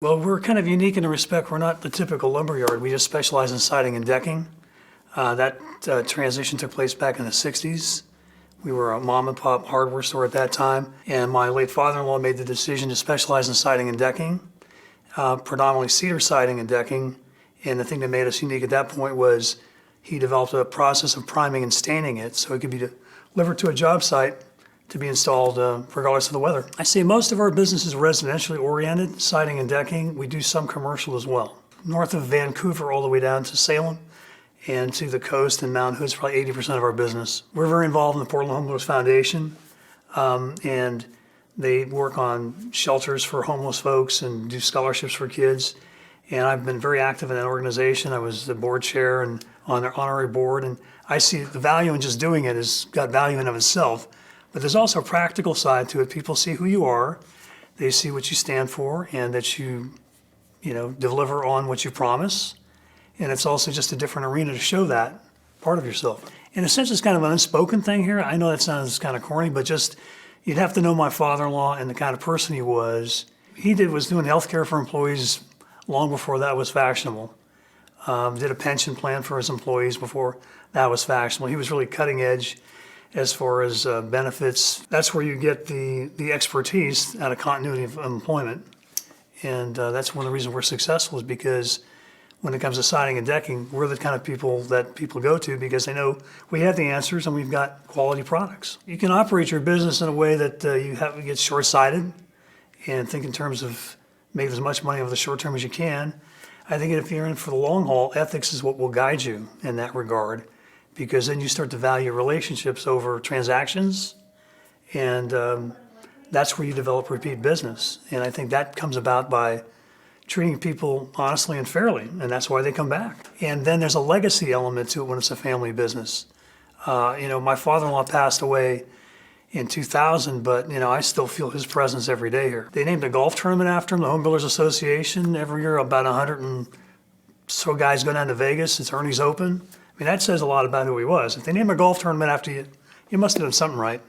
Well, we're kind of unique in the respect we're not the typical lumberyard. We just specialize in siding and decking. That transition took place back in the 60s. We were a mom and pop hardware store at that time, and my late father-in-law made the decision to specialize in siding and decking, predominantly cedar siding and decking. And the thing that made us unique at that point was he developed a process of priming and staining it so it could be delivered to a job site to be installed regardless of the weather. I say most of our business is residentially oriented, siding and decking. We do some commercial as well. North of Vancouver all the way down to Salem and to the coast and Mount Hood's probably 80% of our business. We're very involved in the Portland Homeless Foundation, and they work on shelters for homeless folks and do scholarships for kids. And I've been very active in that organization. I was the board chair and on their honorary board, and I see the value in just doing it has got value in of itself. But there's also a practical side to it. People see who you are, they see what you stand for, and that you deliver on what you promise. And it's also just a different arena to show that part of yourself. In a sense, it's kind of an unspoken thing here. I know that sounds kind of corny, but just you'd have to know my father-in-law and the kind of person he was. He was doing healthcare for employees long before that was fashionable. Did a pension plan for his employees before that was fashionable. He was really cutting edge as far as benefits. That's where you get the expertise out of continuity of employment. And that's one of the reasons we're successful is because when it comes to siding and decking, we're the kind of people that people go to because they know we have the answers and we've got quality products. You can operate your business in a way that you get short-sighted and think in terms of make as much money over the short term as you can. I think if you're in for the long haul, ethics is what will guide you in that regard, because then you start to value relationships over transactions, and that's where you develop repeat business. And I think that comes about by treating people honestly and fairly, and that's why they come back. And then there's a legacy element to it when it's a family business. My father-in-law passed away in 2000, but I still feel his presence every day here. They named a golf tournament after him, the Home Builders Association. Every year about 100 and so guys go down to Vegas. It's Ernie's Open. I mean, that says a lot about who he was. If they name a golf tournament after you, you must have done something right.